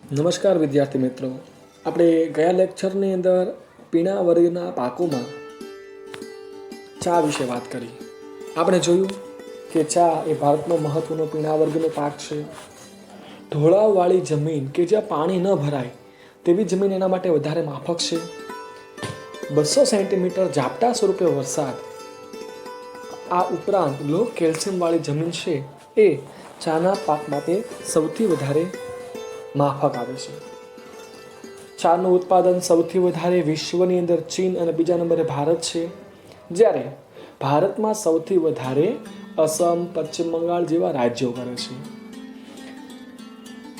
નમસ્કાર વિદ્યાર્થી મિત્રો, આપણે ગયા લેક્ચરની અંદર પીણા વર્ગના પાકોમાં ચા વિશે વાત કરી. આપણે જોયું કે ચા એ ભારતનો મહત્વનો પીણા વર્ગનો પાક છે. ઢોળાવવાળી જમીન કે જ્યાં પાણી ન ભરાય તેવી જમીન એના માટે વધારે માફક છે. 200 સેન્ટીમીટર ઝાપટા સ્વરૂપે વરસાદ, આ ઉપરાંત લો કેલ્શિયમવાળી જમીન છે એ ચાના પાક માટે સૌથી વધારે માફક આવે છે. ચાનું ઉત્પાદન સૌથી વધારે વિશ્વની અંદર ચીન અને બીજા નંબરે ભારત છે, જ્યારે ભારતમાં સૌથી વધારે અસમ, પશ્ચિમ બંગાળ જેવા રાજ્યો કરે છે.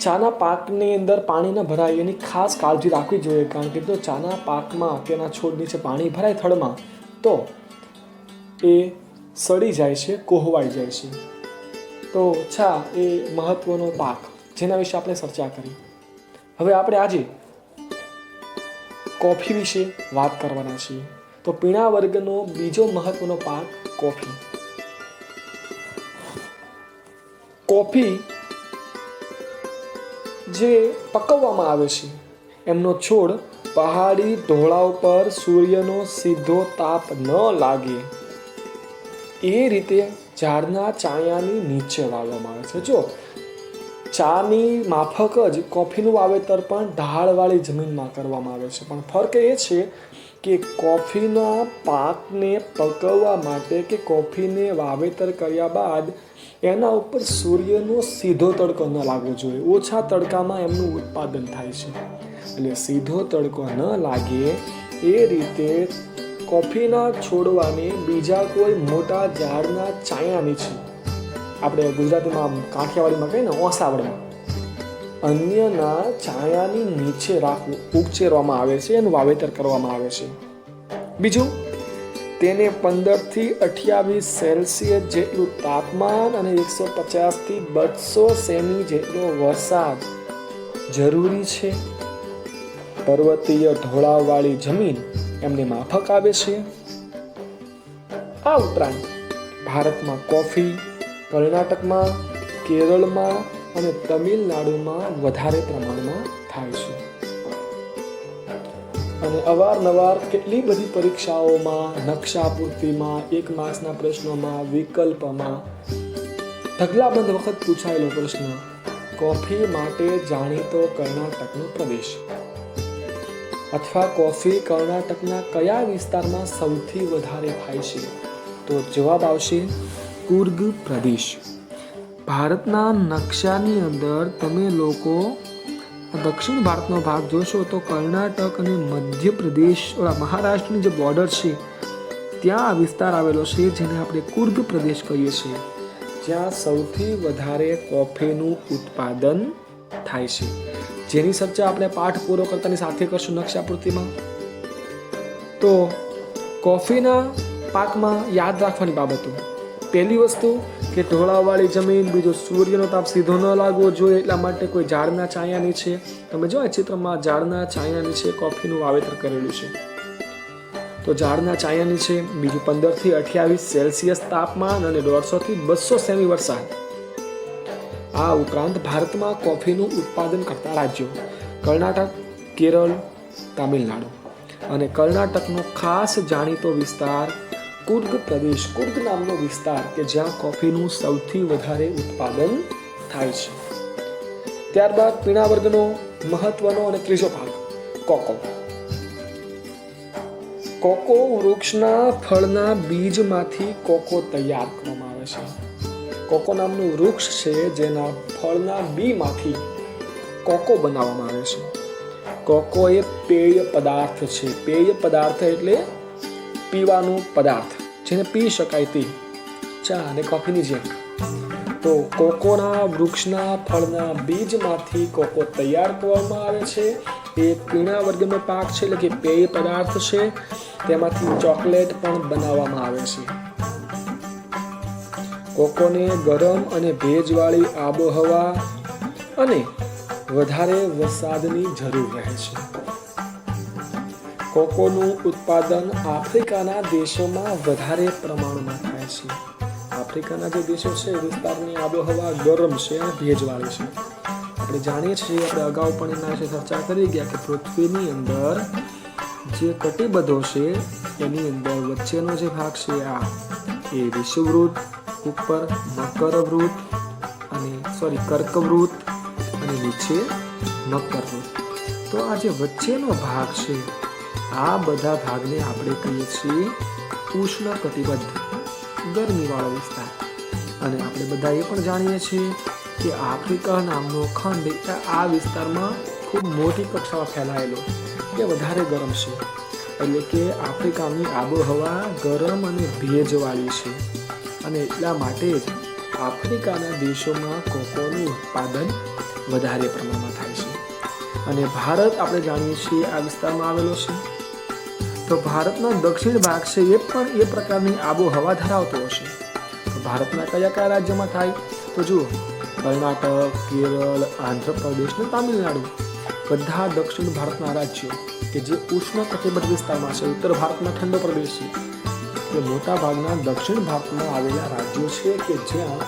ચાના પાકની અંદર પાણી ન ભરાય એની ખાસ કાળજી રાખવી જોઈએ, કારણ કે જો ચાના પાકમાં તેના છોડ નીચે પાણી ભરાય થડમાં તો એ સડી જાય છે, કોહવાઈ જાય છે. તો ચા એ મહત્વનો પાક જેના વિશે આપણે ચર્ચા કરી. હવે આપણે આજે કોફી વિશે વાત કરવાના છીએ. તો પીણા વર્ગનો બીજો મહત્વનો પાક કોફી. કોફી જે પકવવામાં આવે છે એમનો છોડ પહાડી ઢોળાવ પર સૂર્યનો સીધો તાપ ન લાગે એ રીતે ઝાડના છાયાની નીચે વાવવામાં આવે છે. જો ચાની માફક જ કોફીનું વાવેતર પણ ઢાળવાળી જમીનમાં કરવામાં આવે છે, પણ ફરક એ છે કે કોફીના પાકને પકવવા માટે કે કોફીને વાવેતર કર્યા બાદ એના ઉપર સૂર્યનો સીધો તડકો ન લાગવો જોઈએ. ઓછા તડકામાં એમનું ઉત્પાદન થાય છે, એટલે સીધો તડકો ન લાગે એ રીતે કોફીના છોડવાને બીજા કોઈ મોટા ઝાડના છાયા નીચે, આપણે ગુજરાતીમાં કાઠિયાવાડીમાં કહીએ ને ઓસાવડમાં, અન્યના છાયાની નીચે રાખવું, ઉછેરવામાં આવે છે, એનું વાવેતર કરવામાં આવે છે. બીજું, તેને 15 થી 28 સેલ્સિયસ જેટલું તાપમાન અને 150 થી 200 સેમી જેટલો વરસાદ જરૂરી છે. પર્વતીય ઢોળાવવાળી જમીન એમને માફક આવે છે. આ ઉપરાંત ભારતમાં કોફી કર્ણાટકમાં, કેરળમાં અને તમિલનાડુમાં વધારે પ્રમાણમાં થાય છે. અને અવારનવાર કેટલી બધી પરીક્ષાઓમાં, નકશાપૂર્તિમાં, 1 માસના પ્રશ્નોમાં, વિકલ્પમાં ઢગલાબંધ વખત પૂછાયેલો પ્રશ્ન, કોફી માટે જાણીતો કર્ણાટકનો પ્રદેશ અથવા કોફી કર્ણાટકના કયા વિસ્તારમાં સૌથી વધારે થાય છે? તો જવાબ આવશે કુર્ગ પ્રદેશ. ભારતના નકશાની અંદર તમે લોકો દક્ષિણ ભારતનો ભાગ જોશો તો કર્ણાટક અને મધ્યપ્રદેશ, મહારાષ્ટ્રની જે બોર્ડર છે ત્યાં આ વિસ્તાર આવેલો છે, જેને આપણે કુર્ગ પ્રદેશ કહીએ છીએ, જ્યાં સૌથી વધારે કોફીનું ઉત્પાદન થાય છે. જેની ચર્ચા આપણે પાઠ પૂરો કરતાની સાથે કરશું નકશાપૂર્તિમાં. તો કોફીના પાકમાં યાદ રાખવાની બાબતો: પહેલી વસ્તુ કે ઢોળાવવાળી જમીન, બીજું સૂર્યનો તાપ સીધો ન લાગવો જોઈએ એટલા માટે કોઈ ઝાડના છાયા નીચે, તમે જો આ ચિત્રમાં ઝાડના છાયા નીચે કોફીનું વાવેતર કરેલું છે, તો ઝાડના છાયા નીચે. બીજું 15 થી 28 સેલ્સિયસ તાપમાન અને 150 થી 200 સેમી વરસાદ. આ ઉપરાંત ભારતમાં કોફીનું ઉત્પાદન કરતા રાજ્યો કર્ણાટક, કેરળ, તામિલનાડુ, અને કર્ણાટકનો ખાસ જાણીતો વિસ્તાર કુર્ગ પ્રદેશ, કુર્ગ નામનો વિસ્તાર કે જ્યાં કોફીનું સૌથી વધારે ઉત્પાદન થાય છે. ત્યારબાદ પીણા વર્ગનો મહત્વનો અને ત્રીજો ભાગ કોકો. કોકો વૃક્ષના ફળના બીજમાંથી કોકો તૈયાર કરવામાં આવે છે. કોકો નામનું વૃક્ષ છે જેના ફળના બીમાંથી કોકો બનાવવામાં આવે છે. કોકો એ પેય પદાર્થ છે. પેય પદાર્થ એટલે પીવાનું પદાર્થ, જેને પી શકાય તે, ચા અને કોફીની જેમ. તો કોકોના વૃક્ષના ફળના બીજમાંથી કોકો તૈયાર કરવામાં આવે છે. એ પીણા વર્ગનો પાક છે, એટલે કે પેય પદાર્થ છે. તેમાંથી ચોકલેટ પણ બનાવવામાં આવે છે. કોકોને ગરમ અને ભેજવાળી આબોહવા અને વધારે વરસાદની જરૂર રહે છે. કોકોનું ઉત્પાદન આફ્રિકાના દેશોમાં વધારે પ્રમાણમાં થાય છે. આફ્રિકાના જે દેશો છે વિસ્તારની આબોહવા ગરમ છે અને ભેજવાળી છે. આપણે જાણીએ છીએ, આપણે અગાઉ પણ એના વિશે ચર્ચા કરી ગયા કે પૃથ્વીની અંદર જે કટિબંધો છે એની અંદર વચ્ચેનો જે ભાગ છે આ એ વિષુવવૃત્ત, ઉપર મકરવૃત્ત અને કર્કવૃત્ત અને નીચે મકરવૃત્ત. તો આ જે વચ્ચેનો ભાગ છે આ બધા ભાગને આપણે કહીએ છીએ ઉષ્ણ કટિબંધ, ગરમીવાળો વિસ્તાર. અને આપણે બધા એ પણ જાણીએ છીએ કે આફ્રિકા નામનો ખંડ આ વિસ્તારમાં ખૂબ મોટી કક્ષામાં ફેલાયેલો, એ વધારે ગરમ છે. એટલે કે આફ્રિકાની આબોહવા ગરમ અને ભેજવાળી છે, અને એટલા માટે જ આફ્રિકાના દેશોમાં કોકોનું ઉત્પાદન વધારે પ્રમાણમાં થાય છે. અને ભારત આપણે જાણીએ છીએ આ વિસ્તારમાં આવેલો છે. તો ભારતનો દક્ષિણ ભાગ છે એ પણ એ પ્રકારની આબોહવા ધરાવતો હશે. તો ભારતના કયા કયા રાજ્યોમાં થાય? તો જુઓ, કર્ણાટક, કેરળ, આંધ્રપ્રદેશ અને તામિલનાડુ બધા દક્ષિણ ભારતના રાજ્યો કે જે ઉષ્ણ કટિબંધ વિસ્તારમાં છે. ઉત્તર ભારતમાં ઠંડો પ્રદેશ છે. તે મોટા ભાગના દક્ષિણ ભારતમાં આવેલા રાજ્યો છે કે જ્યાં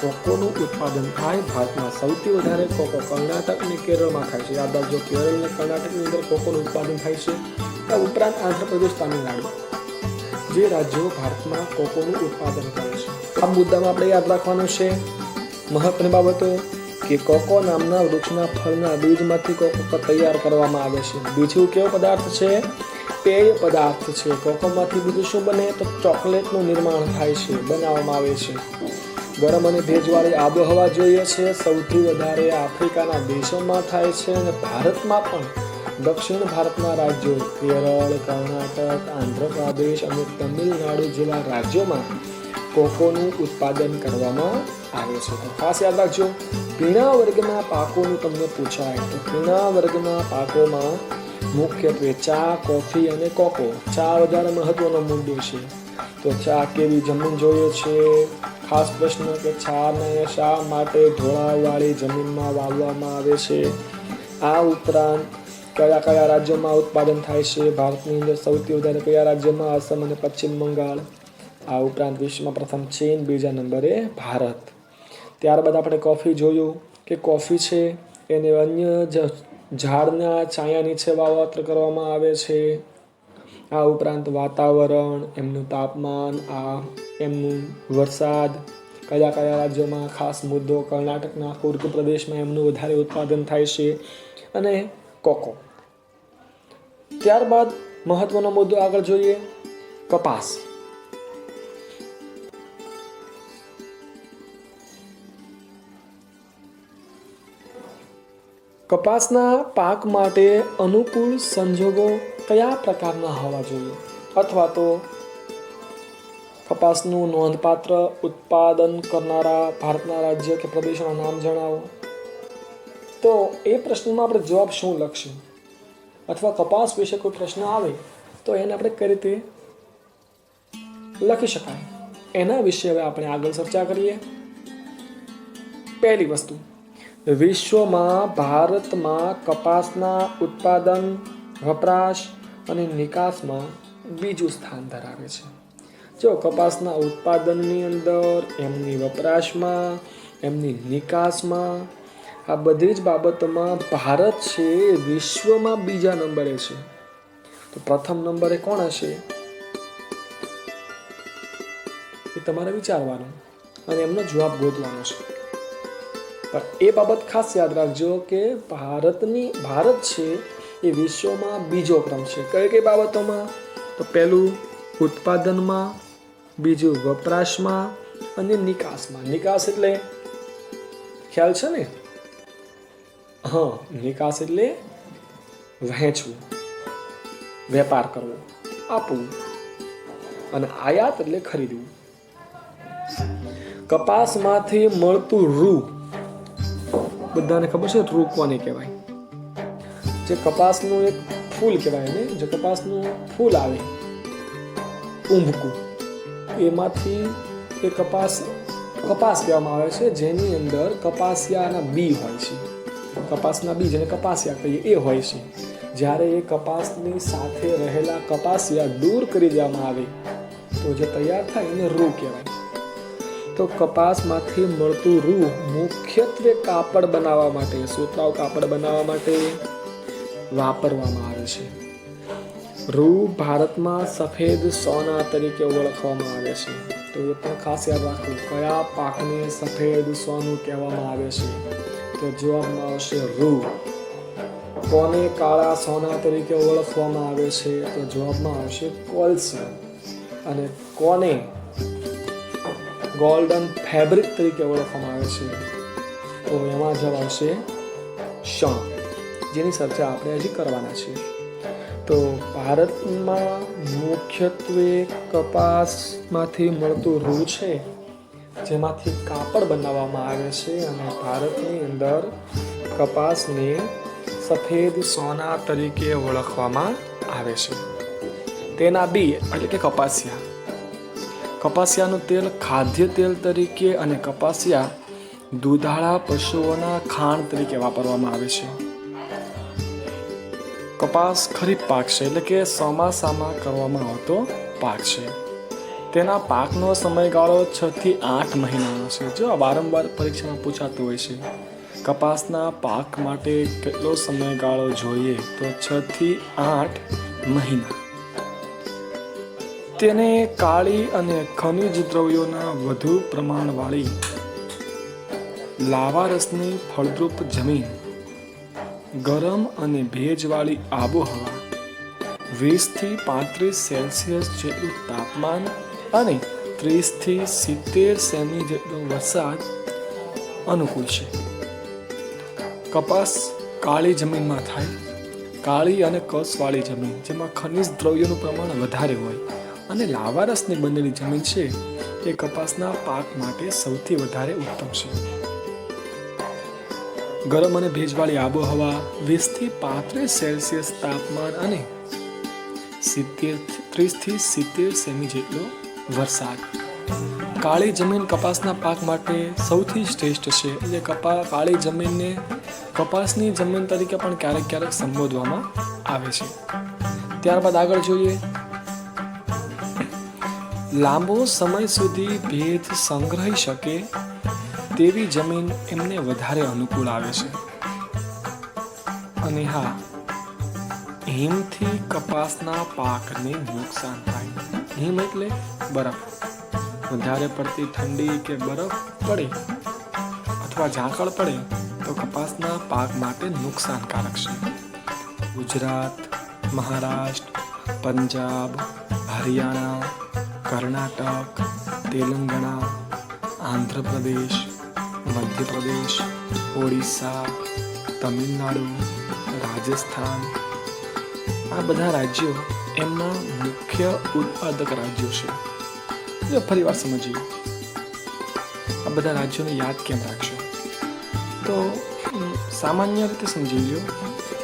કોકોનું ઉત્પાદન થાય. ભારતમાં સૌથી વધારે કોકો કર્ણાટક અને કેરળમાં થાય છે. યાદ રાખજો, કેરળ અને કર્ણાટકની અંદર કોકોનું ઉત્પાદન થાય છે. આ ઉપરાંત આંધ્રપ્રદેશ, તામિલનાડુ જે રાજ્યો ભારતમાં કોકોનું ઉત્પાદન કરે છે. આ મુદ્દામાં આપણે યાદ રાખવાનું છે મહત્વની બાબતો કે કોકો નામના વૃક્ષના ફળના બીજમાંથી કોકો તૈયાર કરવામાં આવે છે. બીજું કેવો પદાર્થ છે? પેય પદાર્થ છે. કોકોમાંથી બીજું શું બને? તો ચોકલેટનું નિર્માણ થાય છે, બનાવવામાં આવે છે. ગરમ અને ભેજવાળી આબોહવા જોઈએ છે. સૌથી વધારે આફ્રિકાના દેશોમાં થાય છે, અને ભારતમાં પણ દક્ષિણ ભારતના રાજ્યો કેરળ, કર્ણાટક, આંધ્રપ્રદેશ અને તમિલનાડુ જેવા રાજ્યોમાં કોકોનું ઉત્પાદન કરવામાં આવે છે. તો ખાસ યાદ રાખજો, પીણા વર્ગના પાકોનું તમને પૂછાય તો પીણા વર્ગના પાકોમાં મુખ્યત્વે ચા, કોફી અને કોકો. ચા વધારે મહત્વનો મુદ્દો છે. તો ચા કેવી જમીન જોઈએ છે? ખાસ પ્રશ્ન કે ચાને શા માટે ઢોળાવવાળી જમીનમાં વાવવામાં આવે છે? આ ઉપરાંત કયા કયા રાજ્યોમાં ઉત્પાદન થાય છે? ભારતની અંદર સૌથી વધારે કયા રાજ્યમાં? આસામ અને પશ્ચિમ બંગાળ. આ ઉપરાંત વિશ્વમાં પ્રથમ ચીન, બીજા નંબરે ભારત. ત્યારબાદ આપણે કોફી જોયું કે કોફી છે એને અન્ય ઝાડના છાયા નીચે વાવેતર કરવામાં આવે છે. આ ઉપરાંત વાતાવરણ, એમનું તાપમાન, એમનું વરસાદ, કયા કયા રાજ્યોમાં, ખાસ મુદ્દો કર્ણાટકના કુર્ગ પ્રદેશમાં એમનું વધારે ઉત્પાદન થાય છે, અને કોકો. ત્યારબાદ મહત્વનો મુદ્દો આગળ જોઈએ, કપાસ. કપાસના પાક માટે અનુકૂળ સંજોગો કયા પ્રકારના હોવા જોઈએ? અથવા તો કપાસનું નોંધપાત્ર ઉત્પાદન કરનારા ભારતના રાજ્ય કે પ્રદેશોના નામ જણાવો. તો એ પ્રશ્નમાં આપણે જવાબ શું લખશું? અથવા કપાસ વિશે કોઈ પ્રશ્ન આવે તો એને આપણે કઈ રીતે લખી શકાય, એના વિશે હવે આપણે આગળ ચર્ચા કરીએ. પહેલી વસ્તુ, વિશ્વમાં ભારતમાં કપાસના ઉત્પાદન, વપરાશ અને નિકાસમાં બીજું સ્થાન ધરાવે છે. જો કપાસના ઉત્પાદનની અંદર, એમની વપરાશમાં, એમની નિકાસમાં, આ બધી જ બાબતોમાં ભારત છે વિશ્વમાં બીજા નંબરે છે. તો પ્રથમ નંબરે કોણ હશે એ તમારે વિચારવાનું અને એમનો જવાબ ગોતવાનો છે. પણ એ બાબત ખાસ યાદ રાખજો કે ભારત છે એ વિશ્વમાં બીજો ક્રમ છે. કઈ કઈ બાબતોમાં? તો પહેલું ઉત્પાદનમાં, બીજું વપરાશમાં અને નિકાસમાં. નિકાસ એટલે ખ્યાલ છે ને? હા, નિકાસ એટલે વહેંચવું, વેપાર કરવો, આપવું. અને આયાત એટલે ખરીદવું. કપાસમાંથી મળતું રૂ, બધાને ખબર છે રૂ કોને કહેવાય? જે કપાસનું એક ફૂલ કહેવાય ને, જે કપાસનું ફૂલ આવે, ઉંભકું, એમાંથી એ કપાસ કહેવામાં આવે છે, જેની અંદર કપાસિયાના બી હોય છે. કપાસના બીજ અને કપાસિયા કહીએ એ હોય છે. જ્યારે એ કપાસની સાથે રહેલા કપાસિયા દૂર કરી દેવામાં આવે તો જે તૈયાર થાય એને રૂ કહેવાય. તો કપાસમાંથી મળતું રૂ મુખ્યત્વે કાપડ બનાવવા માટે, સુતરાઉ કાપડ બનાવવા માટે વાપરવામાં આવે છે. રૂ ભારતમાં સફેદ સોના તરીકે ઓળખવામાં આવે છે. તો એ પણ ખાસ યાદ રાખવું, કયા પાકને સફેદ સોનું કહેવામાં આવે છે? તો જવાબમાં આવશે રૂ. કોને કાળા સોના તરીકે ઓળખવામાં આવે છે? તો જવાબમાં આવશે કોલસા. અને કોને ગોલ્ડન ફેબ્રિક તરીકે ઓળખવામાં આવે છે? તો એમાં જવાબ આવશે શણ, જેની ચર્ચા આપણે હજી કરવાના છીએ. તો ભારતમાં મુખ્યત્વે કપાસમાંથી મળતું રૂ છે, જેમાંથી કાપડ બનાવવામાં આવે છે. અને ભારતની અંદર કપાસને સફેદ સોના તરીકે ઓળખવામાં આવે છે. તેના બી એટલે કે કપાસિયાનું તેલ ખાદ્ય તેલ તરીકે અને કપાસિયા દૂધાળા પશુઓના ખાણ તરીકે વાપરવામાં આવે છે. કપાસ ખરીફ પાક છે, એટલે કે ચોમાસામાં કરવામાં આવતો પાક છે. તેના પાકનો સમયગાળો 6 થી 8 મહિનાનો છે. જો વારંવાર પરીક્ષામાં પૂછાતું હોય છે, કપાસના પાક માટે કેટલો સમયગાળો જોઈએ? તો 6 થી 8 મહિના. તેને કાળી અને ખનિજ દ્રવ્યોના વધુ પ્રમાણવાળી લાવારસની ફળદ્રુપ જમીન, ગરમ અને ભેજવાળી આબોહવા, 20 થી 35 સેલ્સિયસ જેટલું તાપમાન અને 30 થી 70 સેમી જેટલો વરસાદ અનુકૂળ છે. કપાસ કાળી જમીનમાં થાય. કાળી અને કસવાળી જમીન, જેમાં ખનિજ દ્રવ્યોનું પ્રમાણ વધારે હોય, અને લાવારસની બનેલી જમીન છે, એ કપાસના પાક માટે સૌથી વધારે ઉત્તમ છે. ગરમ અને ભેજવાળી આબોહવા, 20 થી 35 સેલ્સિયસ તાપમાન અને 30 થી 70 સેમી જેટલો વરસાદ. કાળી જમીન કપાસના પાક માટે સૌથી શ્રેષ્ઠ છે. એટલે કાળી જમીનને કપાસની જમીન તરીકે પણ ક્યારેક સંબોધવામાં આવે છે. ત્યારબાદ આગળ જોઈએ. લાંબો સમય સુધી ભેજ સંગ્રહી શકે તેવી જમીન એમને વધારે અનુકૂળ આવે છે. અને હા, હિમથી કપાસના પાકને નુકસાન થાય. હિમ એટલે બરફ. વધારે પડતી ઠંડી કે બરફ પડે અથવા ઝાકળ પડે તો કપાસના પાક માટે નુકસાનકારક છે. ગુજરાત, મહારાષ્ટ્ર, પંજાબ, હરિયાણા, કર્ણાટક, તેલંગાણા, આંધ્રપ્રદેશ, મધ્યપ્રદેશ, ઓડિશા, તમિલનાડુ, રાજસ્થાન, આ બધા રાજ્યો એમના મુખ્ય ઉત્પાદક રાજ્યો છે. જો ફરી વાર સમજીએ, આ બધા રાજ્યોને યાદ કેમ રાખશો? તો સામાન્ય રીતે સમજી લો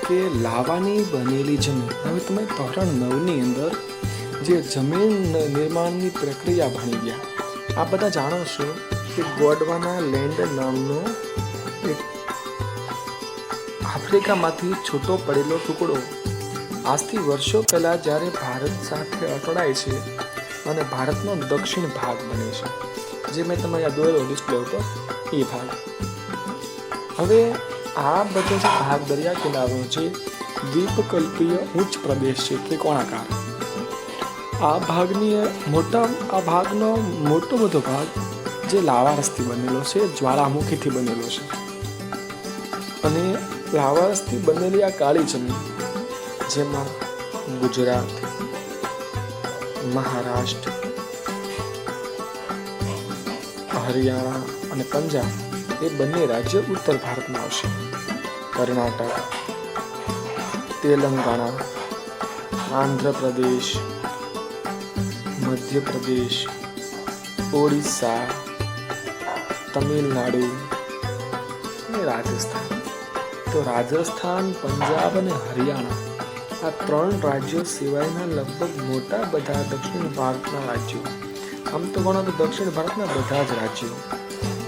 કે લાવાની બનેલી જમીન. હવે તમે ધોરણ 9ની અંદર જે જમીન નિર્માણની પ્રક્રિયા ભણી ગયા, આ બધા જાણો છો કે ગોંડવાના લેન્ડ નામનો એક આફ્રિકામાંથી છૂટો પડેલો ટુકડો આજથી વર્ષો પહેલા જ્યારે ભારત સાથે અથડાય છે અને ભારતનો દક્ષિણ ભાગ બને છે, જે મેં તમને યાદ દોરેલો ડિસ્પ્લે ઉપર, એ ભાગ. હવે આ બધો જે ભાગ દરિયા કિનારો છે, દ્વીપકલ્પીય ઉચ્ચ પ્રદેશ છે, ત્રિકોણાકાર. આ ભાગનો મોટો બધો ભાગ જે લાવારસથી બનેલો છે, જ્વાળામુખીથી બનેલો છે. અને લાવારસથી બનેલી આ કાળી જમીન, જેમાં ગુજરાત, મહારાષ્ટ્ર, હરિયાણા અને પંજાબ એ બંને રાજ્ય ઉત્તર ભારતમાં આવશે. કર્ણાટક, તેલંગાણા, આંધ્રપ્રદેશ, મધ્યપ્રદેશ, ઓડિશા, તમિલનાડુ અને રાજસ્થાન. તો રાજસ્થાન, પંજાબ અને હરિયાણા આ 3 રાજ્યો સિવાયના લગભગ મોટા બધા દક્ષિણ ભારતના રાજ્યો, આમ તો ગણો તો દક્ષિણ ભારતના બધા જ રાજ્યો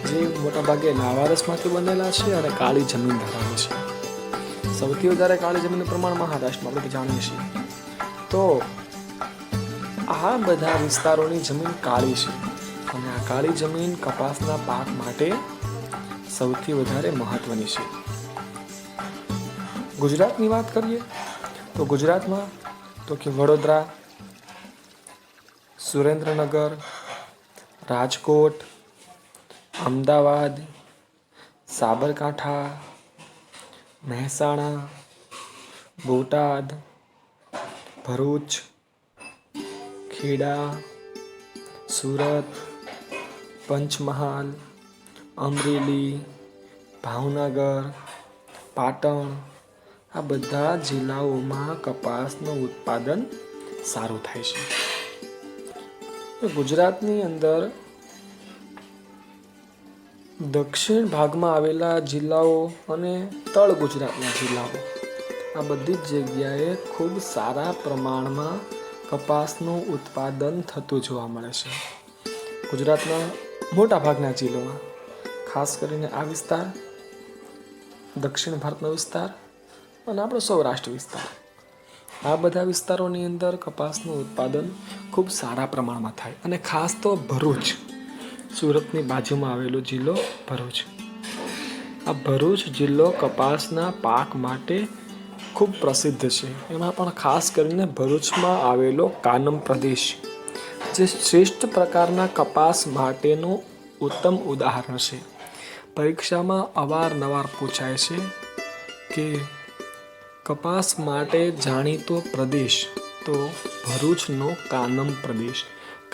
જે મોટાભાગે લાવારસમાંથી બનેલા છે અને કાળી જમીન ધરાવે છે. સૌથી વધારે કાળી જમીનનું પ્રમાણ મહારાષ્ટ્રમાં આપણે જાણીએ છીએ. તો આ બધા વિસ્તારોની જમીન કાળી છે. અને આ કાળી જમીન કપાસના પાક માટે સૌથી વધારે મહત્વની છે. ગુજરાતની વાત કરીએ તો ગુજરાતમાં તો કે વડોદરા, સુરેન્દ્રનગર, રાજકોટ, અમદાવાદ, સાબરકાંઠા, મહેસાણા, બોટાદ, ભરૂચ, ખેડા, સુરત, પંચમહાલ, અમરેલી, ભાવનગર, પાટણ આ બધા જિલ્લાઓમાં કપાસનું ઉત્પાદન સારું થાય છે. ગુજરાતની અંદર દક્ષિણ ભાગમાં આવેલા જિલ્લાઓ અને તળ ગુજરાતના જિલ્લાઓ આ બધી જ જગ્યાએ ખૂબ સારા પ્રમાણમાં કપાસનું ઉત્પાદન થતું જોવા મળે છે. ગુજરાતના મોટા ભાગના જિલ્લામાં ખાસ કરીને આ વિસ્તાર, દક્ષિણ ભારતનો વિસ્તાર અને આપણો સૌરાષ્ટ્ર વિસ્તાર આ બધા વિસ્તારોની અંદર કપાસનું ઉત્પાદન ખૂબ સારા પ્રમાણમાં થાય. અને ખાસ તો ભરૂચ, સુરતની બાજુમાં આવેલો જિલ્લો ભરૂચ. આ ભરૂચ જિલ્લો કપાસના પાક માટે ખૂબ પ્રસિદ્ધ છે. એમાં પણ ખાસ કરીને ભરૂચમાં આવેલો કાનમ પ્રદેશ જે શ્રેષ્ઠ પ્રકારના કપાસ માટેનું ઉત્તમ ઉદાહરણ છે. પરીક્ષામાં અવારનવાર પૂછાય છે કે કપાસ માટે જાણીતો પ્રદેશ તો ભરૂચનો કાનમ પ્રદેશ.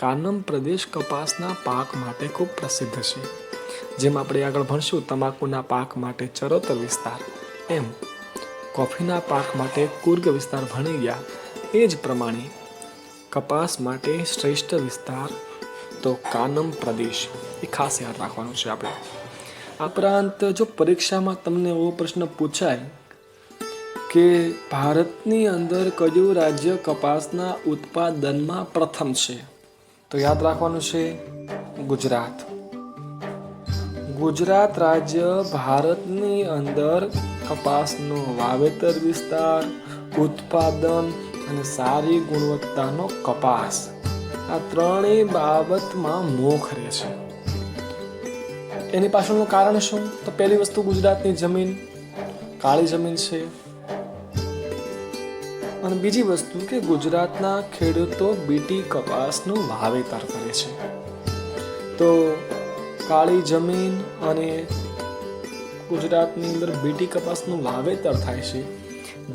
કાનમ પ્રદેશ કપાસના પાક માટે ખૂબ પ્રસિદ્ધ છે. જેમ આપણે આગળ ભણશું તમાકુના પાક માટે ચરોતર વિસ્તાર, એમ કોફીના પાક માટે કુર્ગ વિસ્તાર ભણી ગયા. એ જ પ્રમાણે કપાસ માટે શ્રેષ્ઠ વિસ્તાર તો કાનમ પ્રદેશ, એ ખાસ યાદ રાખવાનું છે આપણે. આ ઉપરાંત જો પરીક્ષામાં તમને એવો પ્રશ્ન પૂછાય કે ભારતની અંદર કયું રાજ્ય કપાસના ઉત્પાદનમાં પ્રથમ છે, તો યાદ રાખવાનું છે ગુજરાત. ગુજરાત રાજ્ય ભારતની અંદર કપાસનો વાવેતર વિસ્તાર, ઉત્પાદન અને સારી ગુણવત્તાનો કપાસ આ ત્રણેય બાબતમાં મોખરે છે. એની પાછળનું કારણ શું? તો પહેલી વસ્તુ ગુજરાતની જમીન કાળી જમીન છે અને બીજી વસ્તુ કે ગુજરાતના ખેડૂતો બીટી કપાસનું વાવેતર કરે છે. તો કાળી જમીન અને ગુજરાતની અંદર બીટી કપાસનું વાવેતર થાય છે,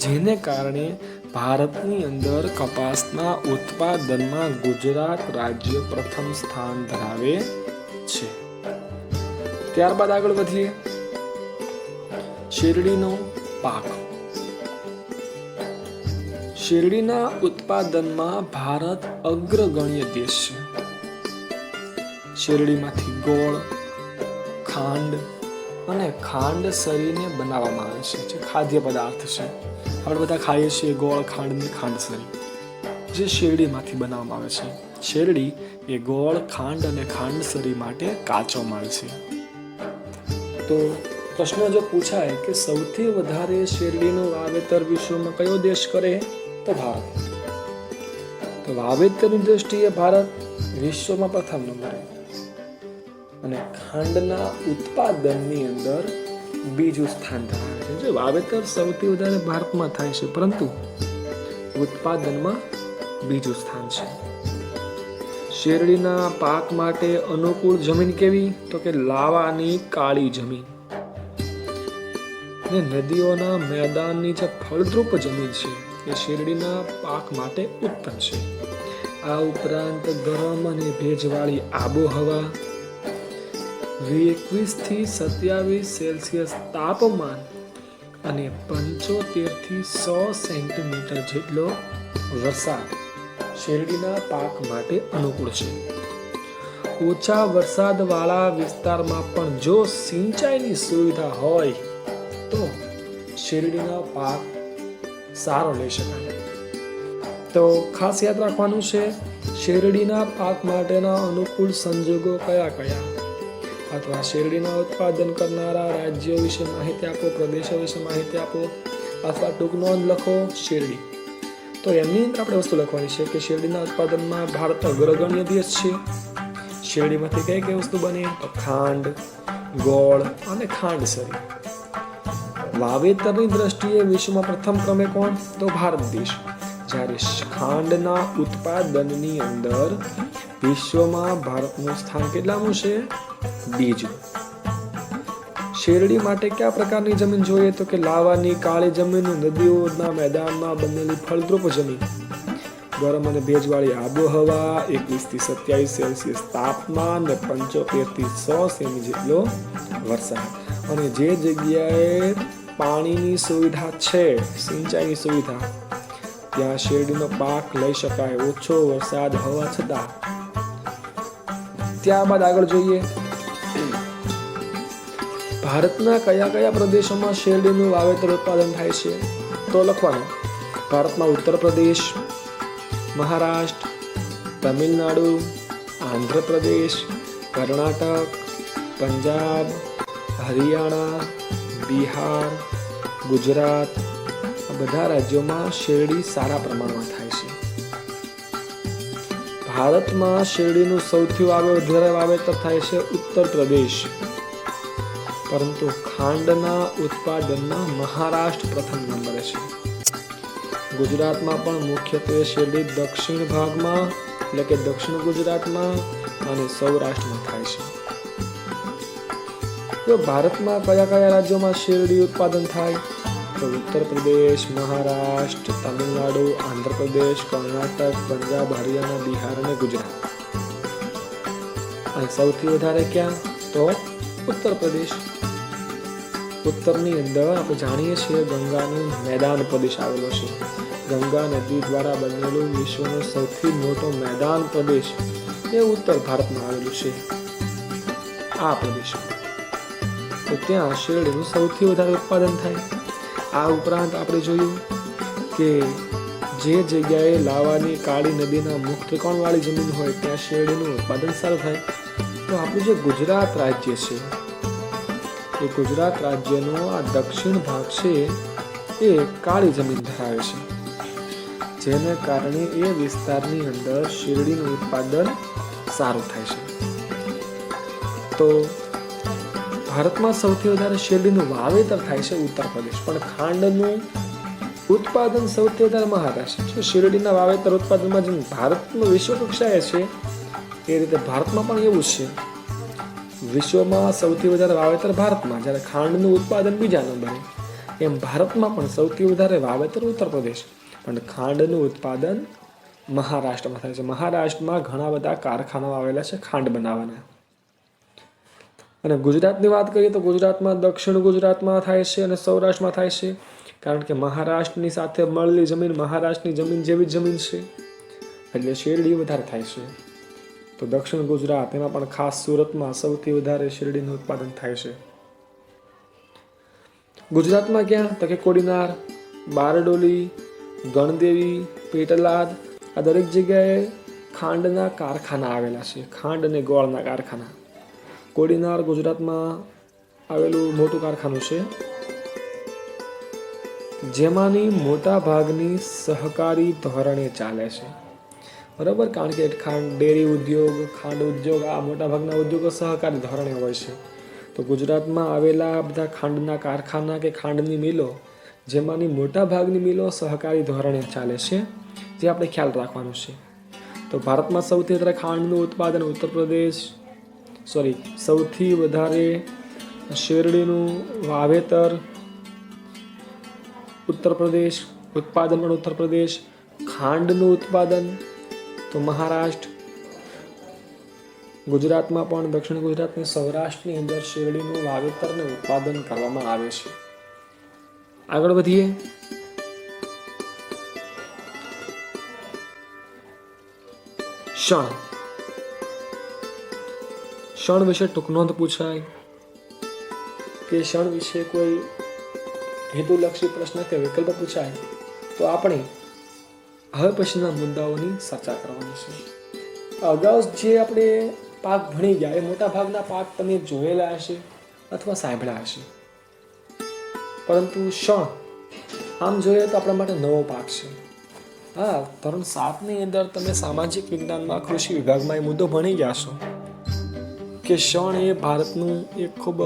જેને કારણે ભારતની અંદર કપાસના ઉત્પાદનમાં ગુજરાત રાજ્ય પ્રથમ સ્થાન ધરાવે છે. ત્યારબાદ આગળ વધીએ. શેરડીનો પાક. શેરડીના ઉત્પાદનમાં ભારત અગ્રગણ્ય દેશ છે. શેરડીમાંથી ગોળ, ખાંડ અને ખાંડ સરીને બનાવવામાં આવે છે, જે ખાદ્ય પદાર્થ છે. આપણે બધા ખાઈએ છીએ ગોળ, ખાંડ ને ખાંડ સરી, જે શેરડીમાંથી બનાવવામાં આવે છે. શેરડી એ ગોળ, ખાંડ અને ખાંડ સરી માટે કાચો માલ છે. તો પ્રશ્ન જો પૂછાય કે સૌથી વધારે શેરડીનું વાવેતર વિશ્વમાં કયો દેશ કરે, તો ભારત. તો વાવેતરની દ્રષ્ટિએ ભારત વિશ્વમાં પ્રથમ નંબરે અને ખાંડના ઉત્પાદનની અંદર બીજું સ્થાન ધરાવે છે. જે વાવેતર સૌથી વધારે ભારતમાં થાય છે, પરંતુ ઉત્પાદનમાં બીજું સ્થાન છે. શેરડીના પાક માટે અનુકૂળ જમીન કેવી, તો કે લાવાની કાળી જમીન ને નદીઓના મેદાનની જે ફળદ્રુપ જમીન છે એ શેરડીના પાક માટે ઉત્તમ છે. આ ઉપરાંત ગરમ અને ભેજવાળી આબોહવા, 21 થી 27 સેલ્સિયસ તાપમાન અને 75 થી 100 સેન્ટીમીટર જેટલો વરસાદ શેરડીના પાક માટે અનુકૂળ છે. ઓછા વરસાદવાળા વિસ્તારમાં પણ જો સિંચાઈની સુવિધા હોય તો શેરડીનો પાક સારો લઈ શકાય. તો ખાસ યાદ રાખવાનું છે શેરડીના પાક માટેના અનુકૂળ સંજોગો કયા કયા, અથવા શેરડીના ઉત્પાદન કરનારા રાજ્યો વિશે માહિતી આપો, પ્રદેશો વિશે માહિતી આપો, અથવા ટૂંક નોંધ લખો શેરડી. તો એમની અંદર આપણે વસ્તુ લખવાની છે કે શેરડીના ઉત્પાદનમાં ભારત અગ્રગણ્ય દેશ છે. શેરડીમાંથી કઈ કઈ વસ્તુ બને? તો ખાંડ, ગોળ અને ખાંડસરી. વાવેતરની દ્રષ્ટિએ વિશ્વમાં પ્રથમ ક્રમે કોણ? તો ભારત દેશ. જ્યારે ખાંડના ઉત્પાદનની અંદર વિશ્વમાં ભારતનું સ્થાન કેટલામું છે? બીજું. શેરડી માટે કયા પ્રકારની જમીન જોઈએ? તો કે લાવાની કાળી જમીન, નદીઓના મેદાનમાં બનેલી ફળદ્રુપ જમીન, ગરમ અને ભેજવાળી આબોહવા, 21 થી 27 સેલ્સિયસ તાપમાન અને 75 થી 100 સેમી જેટલો વરસાદ. અને જે જગ્યાએ પાણીની સુવિધા છે, સિંચાઈની સુવિધા, ત્યાં શેરડીનો પાક લઈ શકાય ઓછો વરસાદ હોવા છતાં. ત્યારબાદ આગળ જોઈએ, ભારતના કયા કયા પ્રદેશોમાં શેરડીનું વાવેતર ઉત્પાદન થાય છે? તો લખવાનું, ભારતમાં ઉત્તર પ્રદેશ, મહારાષ્ટ્ર, તમિલનાડુ, આંધ્રપ્રદેશ, કર્ણાટક, પંજાબ, હરિયાણા, બિહાર, ગુજરાત, આ બધા રાજ્યોમાં શેરડી સારા પ્રમાણમાં થાય છે. ભારતમાં શેરડીનું સૌથી વધારે વાવેતર થાય છે ઉત્તર પ્રદેશ, પરંતુ ખાંડના ઉત્પાદનમાં મહારાષ્ટ્ર પ્રથમ નંબરે છે. ગુજરાતમાં પણ મુખ્યત્વે શેરડી દક્ષિણ ભાગમાં એટલે કે દક્ષિણ ગુજરાતમાં અને સૌરાષ્ટ્રમાં થાય છે. તો ભારતમાં કયા કયા રાજ્યોમાં શેરડી ઉત્પાદન થાય? તો ઉત્તર પ્રદેશ, મહારાષ્ટ્ર, તમિલનાડુ, આંધ્રપ્રદેશ, કર્ણાટક, પંજાબ, હરિયાણા, બિહાર અને ગુજરાત. અને સૌથી વધારે ક્યાં? તો ઉત્તર પ્રદેશ. ઉત્તરની અંદર આપણે જાણીએ છીએ ગંગાનું મેદાન પ્રદેશ આવેલો છે. ગંગા નદી દ્વારા બનેલું વિશ્વનો સૌથી મોટો મેદાન પ્રદેશ એ ઉત્તર ભારતમાં આવેલું છે. આ પ્રદેશમાં તો ત્યાં શેરડીનું સૌથી વધારે ઉત્પાદન થાય. આ ઉપરાંત આપણે જોયું કે જે જગ્યાએ લાવાની કાળી નદીના મુખ ત્રિકોણવાળી જમીન હોય ત્યાં શેરડીનું ઉત્પાદન સારું થાય. તો આપણું જે ગુજરાત રાજ્ય છે, એ ગુજરાત રાજ્યનો આ દક્ષિણ ભાગ છે એ કાળી જમીન ધરાવે છે, જેને કારણે એ વિસ્તારની અંદર શેરડીનું ઉત્પાદન સારું થાય છે. તો ભારતમાં સૌથી વધારે શેરડીનું વાવેતર થાય છે ઉત્તર પ્રદેશ, પણ ખાંડનું ઉત્પાદન સૌથી વધારે મહારાષ્ટ્ર. શેરડીના વાવેતર ઉત્પાદનમાં જેમ ભારતનું વિશ્વ કક્ષાએ છે એ રીતે ભારતમાં પણ એવું છે. વિશ્વમાં સૌથી વધારે વાવેતર ભારતમાં, જ્યારે ખાંડનું ઉત્પાદન બીજા નંબરે, એમ ભારતમાં પણ સૌથી વધારે વાવેતર ઉત્તર પ્રદેશ, પણ ખાંડનું ઉત્પાદન મહારાષ્ટ્રમાં થાય છે. મહારાષ્ટ્રમાં ઘણા બધા કારખાનાઓ આવેલા છે ખાંડ બનાવવાના. અને ગુજરાતની વાત કરીએ તો ગુજરાતમાં દક્ષિણ ગુજરાતમાં થાય છે અને સૌરાષ્ટ્રમાં થાય છે, કારણ કે મહારાષ્ટ્રની સાથે મળેલી જમીન મહારાષ્ટ્રની જમીન જેવી જમીન છે, એટલે શેરડી વધારે થાય છે. તો દક્ષિણ ગુજરાત, એમાં પણ ખાસ સુરતમાં સૌથી વધારે શેરડીનું ઉત્પાદન થાય છે. ગુજરાતમાં ક્યાં? તો કે કોડીનાર, બારડોલી, ગણદેવી, પેટલાદ, આ દરેક જગ્યાએ ખાંડના કારખાના આવેલા છે, ખાંડ અને ગોળના કારખાના. કોડીનાર ગુજરાતમાં આવેલું મોટું કારખાનું છે, જેમાંની મોટા ભાગની સહકારી ધોરણે ચાલે છે. બરાબર, કારણ કે ખાંડ ડેરી ઉદ્યોગ, ખાંડ ઉદ્યોગ, આ મોટા ભાગના ઉદ્યોગો સહકારી ધોરણે હોય છે. તો ગુજરાતમાં આવેલા બધા ખાંડના કારખાના કે ખાંડની મિલો, જેમાંની મોટા ભાગની મિલો સહકારી ધોરણે ચાલે છે, જે આપણે ખ્યાલ રાખવાનું છે. તો ભારતમાં સૌથી વધારે ખાંડનું ઉત્પાદન સૌથી વધારે શેરડીનું વાવેતર ઉત્તર પ્રદેશ, ઉત્પાદન પણ ઉત્તર પ્રદેશ, ખાંડનું ઉત્પાદન તો મહારાષ્ટ્ર, ગુજરાતમાં પણ દક્ષિણ ગુજરાતની સૌરાષ્ટ્રની અંદર શેરડીનું વાવેતર અને ઉત્પાદન કરવામાં આવે છે. આગળ વધીએ. શણ વિશે ટૂંક નોંધ પૂછાય કે શણ વિશે કોઈ હેતુલક્ષી પ્રશ્ન કે વિકલ્પ પૂછાય તો આપણે હવે પછીના મુદ્દાઓની ચર્ચા કરવાની છે. અગાઉ જે આપણે પાક ભણી ગયા એ મોટા ભાગના પાક તમે જોયેલા હશે અથવા સાંભળ્યા હશે, પરંતુ શણ આમ જોઈએ તો આપણા માટે નવો પાક છે. હા, ધોરણ 7ની અંદર તમે સામાજિક વિજ્ઞાનમાં કૃષિ વિભાગમાં એ મુદ્દો ભણી ગયા છો, કે શણ એ ભારતનું એક ખૂબ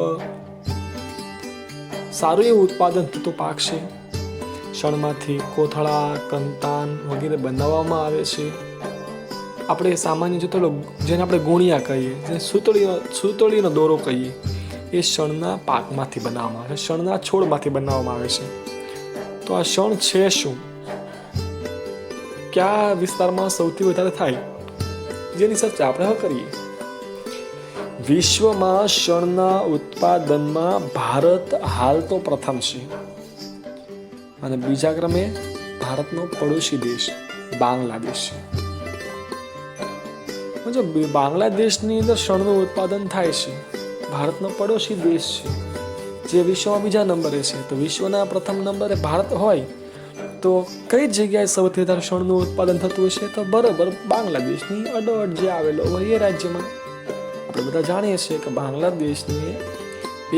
સારું એવું ઉત્પાદન થતું પાક છે. શણમાંથી કોથળા, કંતાન વગેરે બનાવવામાં આવે છે. આપણે સામાન્ય જો તો જેને આપણે ગુણિયા કહીએ, જે સૂતળીનો દોરો કહીએ, એ શણના પાકમાંથી બનાવવામાં આવે છે, શણના છોડમાંથી બનાવવામાં આવે છે. તો આ શણ છે શું, કયા વિસ્તારમાં સૌથી વધારે થાય, જેની ચર્ચા આપણે હવે કરીએ. વિશ્વમાં શણના ઉત્પાદનમાં ભારત હાલ તો પ્રથમ છે અને બીજા ક્રમે ભારતનો પડોશી દેશ બાંગ્લાદેશ છે. જો બાંગ્લાદેશની અંદર શણનું ઉત્પાદન થાય છે, ભારતનો પડોશી દેશ છે જે વિશ્વમાં બીજા નંબરે છે, તો વિશ્વના પ્રથમ નંબરે ભારત હોય તો કઈ જગ્યાએ સૌથી વધારે શણનું ઉત્પાદન થતું હશે, તો બરોબર બાંગ્લાદેશની અડોઅડ જે આવેલો હોય એ રાજ્યમાં. આપણે બધા જાણીએ છીએ કે બાંગ્લાદેશની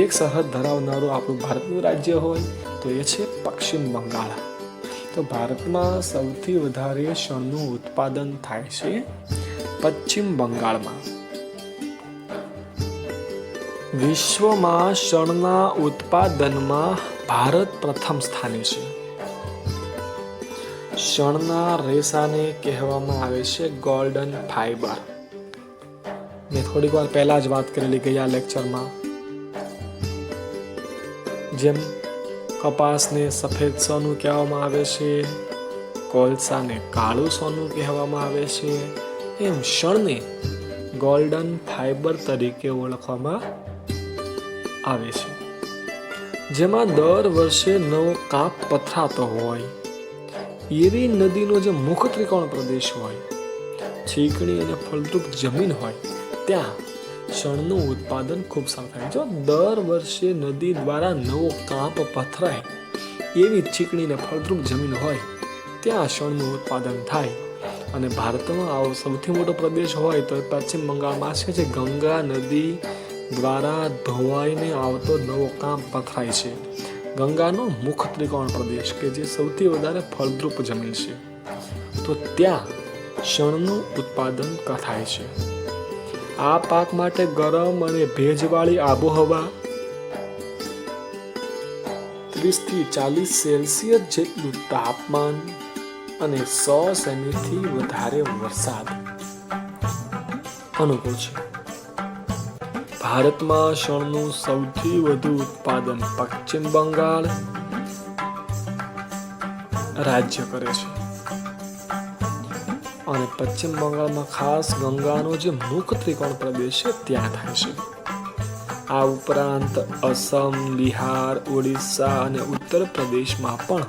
એક સરહદ ધરાવનારું આપણું ભારતનું રાજ્ય હોય તો એ છે પશ્ચિમ બંગાળ. તો ભારતમાં સૌથી વધારે શણનું ઉત્પાદન થાય છે પશ્ચિમ બંગાળમાં. વિશ્વમાં શણના ઉત્પાદનમાં ભારત પ્રથમ સ્થાને છે. શણના રેસાને કહેવામાં આવે છે ગોલ્ડન ફાઈબર. મેં થોડીક વાર પહેલા જ વાત કરેલી ગયા લેક્ચરમાં. જેમ કપાસને સફેદ સોનું કહેવામાં આવે છે, કોલસાને કાળું સોનું કહેવામાં આવે છે, એમ શણને ગોલ્ડન ફાઈબર તરીકે ઓળખવામાં આવે છે. જેમાં દર વર્ષે નવો કાપ પથરાતો હોય એવી નદીનો જે મુખ ત્રિકોણ પ્રદેશ હોય, ચીકણી અને ફળદ્રુપ જમીન હોય, ત્યાં શણનું ઉત્પાદન ખૂબ સારું થાય. જો દર વર્ષે નદી દ્વારા નવો કાપ પથરાય એવી ચીકણી અને ફળદ્રુપ જમીન હોય ત્યાં શણનું ઉત્પાદન થાય. અને ભારતમાં આવો સૌથી મોટો પ્રદેશ હોય તો પશ્ચિમ બંગાળમાં છે, જે ગંગા નદી દ્વારા ધોવાઈને આવતો નવો કાપ પથરાય છે. ગંગાનો મુખ ત્રિકોણ પ્રદેશ કે જે સૌથી વધારે ફળદ્રુપ જમીન છે, તો ત્યાં શણનું ઉત્પાદન થાય છે. આ પાક માટે ગરમ અને ભેજવાળી આબોહવા 30 થી 40 સેલ્સિયસ જેટલું તાપમાન અને 100 સેમીથી વધારે વરસાદ અનુકૂળ છે. ભારતમાં શણનું સૌથી વધુ ઉત્પાદન પશ્ચિમ બંગાળ રાજ્ય કરે છે. અને પશ્ચિમ બંગાળમાં ખાસ ગંગાનો જે મુખ ત્રિકોણ પ્રદેશ છે ત્યાં થાય છે. આ ઉપરાંત અસમ, બિહાર, ઓડિશા અને ઉત્તર પ્રદેશમાં પણ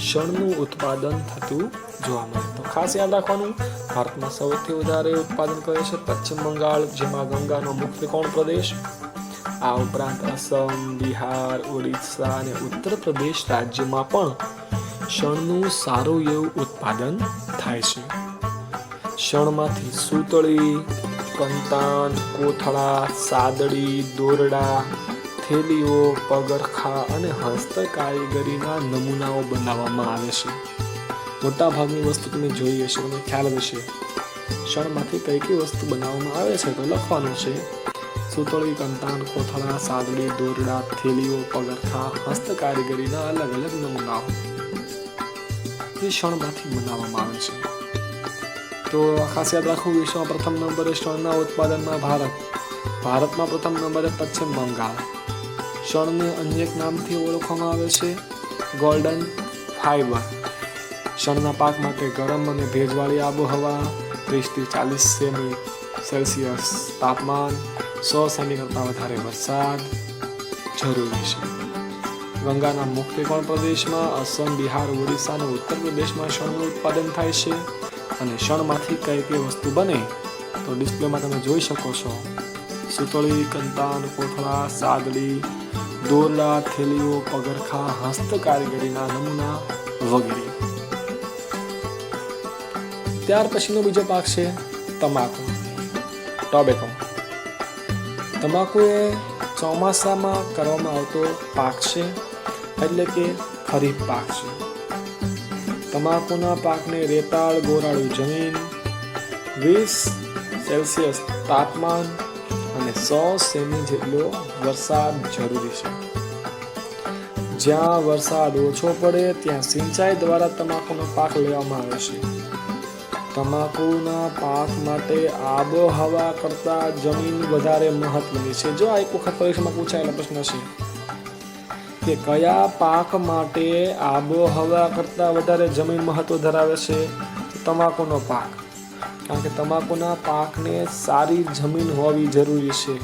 શણનું ઉત્પાદન થતું જોવા મળે. તો ખાસ યાદ રાખવાનું, ભારતમાં સૌથી વધારે ઉત્પાદન કરે છે પશ્ચિમ બંગાળ, જેમાં ગંગાનો મુખ ત્રિકોણ પ્રદેશ. આ ઉપરાંત અસમ, બિહાર, ઓડિશા અને ઉત્તર પ્રદેશ રાજ્યમાં પણ શણનું સારું એવું ઉત્પાદન થાય છે. શણમાંથી સૂતળી, કંતાન, કોથળા, સાદડી, દોરડા, થેલીઓ, પગરખા અને હસ્તકારીગરીના નમૂનાઓ બનાવવામાં આવે છે. મોટાભાગની વસ્તુ તમે જોઈ હશે, તમને ખ્યાલ હશે શણમાંથી કઈ કઈ વસ્તુ બનાવવામાં આવે છે. તો લખવાનું છે સૂતળી, કંતાન, કોથળા, સાદડી, દોરડા, થેલીઓ, પગરખા, હસ્તકારીગરીના અલગ અલગ નમૂનાઓ જે શણમાંથી બનાવવામાં આવે છે. તો ખાસ યાદ રાખવું, વિશ્વમાં પ્રથમ નંબરે શણના ઉત્પાદનમાં ભારતમાં પ્રથમ નંબરે પશ્ચિમ બંગાળ. શણને અન્ય એક નામથી ઓળખવામાં આવે છે ગોલ્ડન ફાઈબર. શણના પાક માટે ગરમ અને ભેજવાળી આબોહવા, 30 થી 40 સેમી સેલ્સિયસ તાપમાન, 100 સેમી કરતાં વધારે વરસાદ જરૂરી છે. ગંગાના મુખ ત્રિકોણ પ્રદેશમાં અસમ, બિહાર, ઓડિશા અને ઉત્તર પ્રદેશમાં શણનું ઉત્પાદન થાય છે. અને શણમાંથી કઈ કઈ વસ્તુ બને તો ડિસ્પ્લેમાં તમે જોઈ શકો છો. સૂતળી, કંતાન, કોથળા, સાદડી, દોરડા, થેલીઓ, પગરખા, હસ્તકારીગરીના નમૂના વગેરે. ત્યાર પછીનો બીજો પાક છે તમાકુ, ટોબેકો. તમાકુ એ ચોમાસામાં કરવામાં આવતો પાક છે, એટલે કે ખરીફ પાક છે. તમાકુના પાકને રેતાળ ગોરાળું જમીન, 20 સેલ્સિયસ તાપમાન અને અને 100 સેમી જેટલો વરસાદ જરૂરી છે. જ્યાં વરસાદ ઓછો પડે ત્યાં સિંચાઈ દ્વારા તમાકુનો પાક લેવામાં આવે છે. તમાકુના પાક માટે આબોહવા કરતા જમીન વધારે મહત્વની છે. જો આ એક વખત પરીક્ષામાં પૂછાયેલો પ્રશ્ન છે કે કયા પાક માટે આબોહવા કરતા વધારે જમીન મહત્વ ધરાવે છે? તમાકુનો પાક. કારણ કે તમાકુના પાકને સારી જમીન હોવી જરૂરી છે.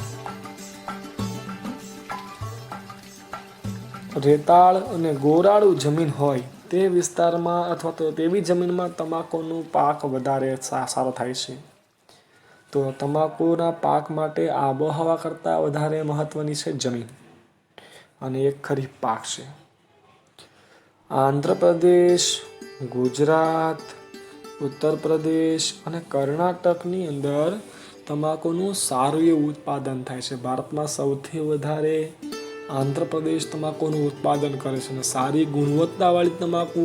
રેતાળ અને ગોરાળુ જમીન હોય તે વિસ્તારમાં અથવા તો તેવી જમીનમાં તમાકુનો પાક વધારે સારો થાય છે. તો તમાકુના પાક માટે આબોહવા કરતાં વધારે મહત્વની છે જમીન, અને એક ખરીફ પાક છે. આંધ્રપ્રદેશ, ગુજરાત, ઉત્તર પ્રદેશ અને કર્ણાટકની અંદર તમાકુનું સારું એવું ઉત્પાદન થાય છે. ભારતમાં સૌથી વધારે આંધ્રપ્રદેશ તમાકુનું ઉત્પાદન કરે છે અને સારી ગુણવત્તાવાળી તમાકુ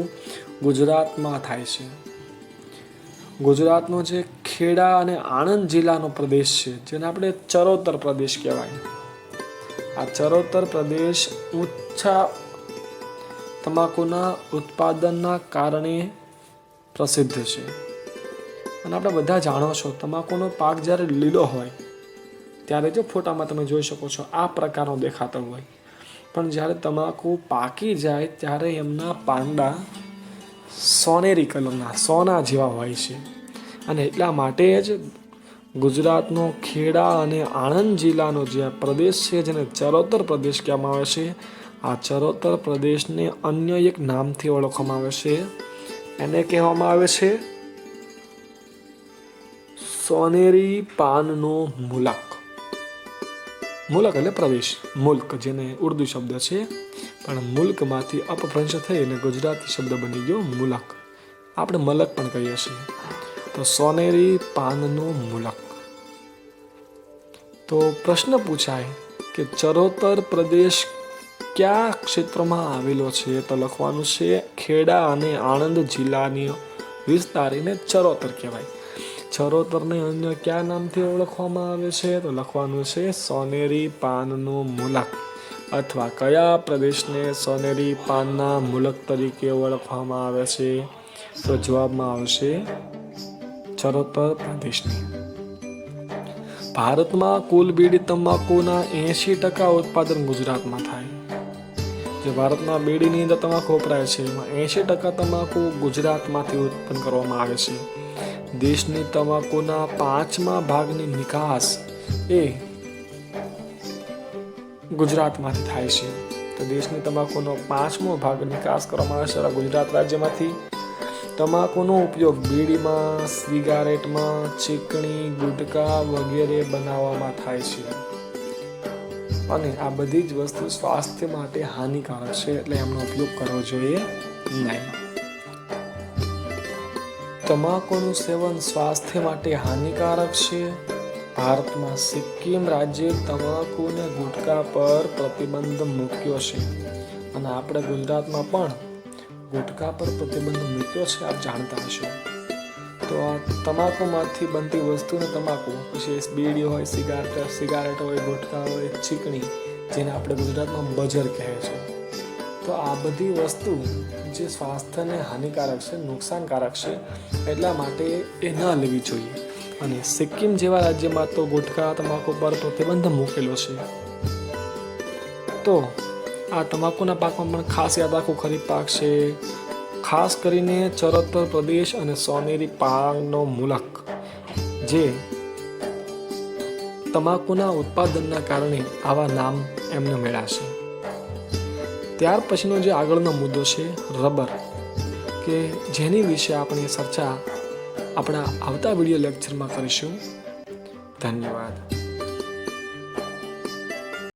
ગુજરાતમાં થાય છે. ગુજરાતનો જે ખેડા અને આણંદ જિલ્લાનો પ્રદેશ છે, જેને આપણે ચરોતર પ્રદેશ કહેવાય, આ ચરોતર પ્રદેશ ઊંચા તમાકુના ઉત્પાદનના કારણે પ્રસિદ્ધ છે. અને આપણે બધા જાણો છો, તમાકુનો પાક જ્યારે લીલો હોય ત્યારે જો ફોટામાં તમે જોઈ શકો છો આ પ્રકારનો દેખાતો હોય, પણ જ્યારે તમાકુ પાકી જાય ત્યારે એમના પાંડા સોનેરી કલરના, સોના જેવા હોય છે. અને એટલા માટે જ ગુજરાતનો ખેડા અને આણંદ જિલ્લાનો જે પ્રદેશ છે, જેને ચરોતર પ્રદેશ કહેવામાં આવે છે, આ ચરોતર પ્રદેશને અન્ય એક નામથી ઓળખવામાં આવે છે. એને કહેવામાં આવે છે સોનેરી પાનનો મુલક. મુલક એટલે પ્રદેશ, મુલ્ક જેને ઉર્દુ શબ્દ છે, પણ મુલ્કમાંથી અપભ્રંશ થઈને ગુજરાતી શબ્દ બની ગયો મુલક. આપણે મલક પણ કહીએ છીએ. તો સોનેરી પાનનો મુલક. તો પ્રશ્ન પૂછાય કે ચરોતર પ્રદેશ કયા ક્ષેત્રમાં આવેલો છે? તો લખવાનું છે ખેડા અને આણંદ જિલ્લાની વિસ્તાર એને ચરોતર કહેવાય. ચરોતરને અન્ય કયા નામથી ઓળખવામાં આવે છે? તો લખવાનું છે સોનેરી પાનનો મુલક. અથવા કયા પ્રદેશને સોનેરી પાનના મુલક તરીકે ઓળખવામાં આવે છે? તો જવાબમાં આવશે ચરોતર પ્રદેશની. ભારતમાં કુલ બીડી તંબાકુના 80% ઉત્પાદન ગુજરાતમાં થાય. જે ભારતના બીડીની અંદર તમાકુ વપરાય છે એમાં 80% તમાકુ ગુજરાતમાંથી ઉત્પન્ન કરવામાં આવે છે. દેશની તમાકુના 5મા ભાગની નિકાસ એ ગુજરાતમાંથી થાય છે. તો દેશની તમાકુનો 5મો ભાગ નિકાસ કરવામાં આવે છે ગુજરાત રાજ્યમાંથી. તમાકુનો ઉપયોગ બીડીમાં, સિગારેટમાં, ચીકણી, ગુટકા વગેરે બનાવવામાં થાય છે. અને આ બધી જ વસ્તુ સ્વાસ્થ્ય માટે હાનિકારક છે, એટલે એમનો ઉપયોગ કરવો જોઈએ નહીં. તમાકુનું સેવન સ્વાસ્થ્ય માટે હાનિકારક છે. ભારતમાં સિક્કિમ રાજ્યે તમાકુ અને ગુટકા પર પ્રતિબંધ મૂક્યો છે, અને આપણે ગુજરાતમાં પણ ગુટકા પર પ્રતિબંધ મૂક્યો છે, આપ જાણતા હશો. તો આ તમાકુમાંથી બનતી વસ્તુને તમાકુ, પછી બીડી હોય, સિગારેટ હોય, ગુટકા હોય, ચીકણી, જેને આપણે ગુજરાતમાં બજર કહે છે. તો આ બધી વસ્તુ જે સ્વાસ્થ્યને હાનિકારક છે, નુકસાનકારક છે, એટલા માટે એ ન લેવી જોઈએ. અને સિક્કિમ જેવા રાજ્યમાં તો ગુટકા, તમાકુ પર પ્રતિબંધ મૂકેલો છે. તો આ તમાકુના પાકમાં પણ ખાસ યાદ રાખવું, ખરીફ પાક છે, ખાસ કરીને ચરોતર પ્રદેશ અને સોનેરી પાનનો મુલક, જે તમાકુના ઉત્પાદનના કારણે આવા નામ એમને મળ્યા છે. ત્યાર પછીનો જે આગળનો મુદ્દો છે રબર, કે જેની વિશે આપણે ચર્ચા આપણા આવતા વિડીયો લેક્ચરમાં કરીશું. ધન્યવાદ.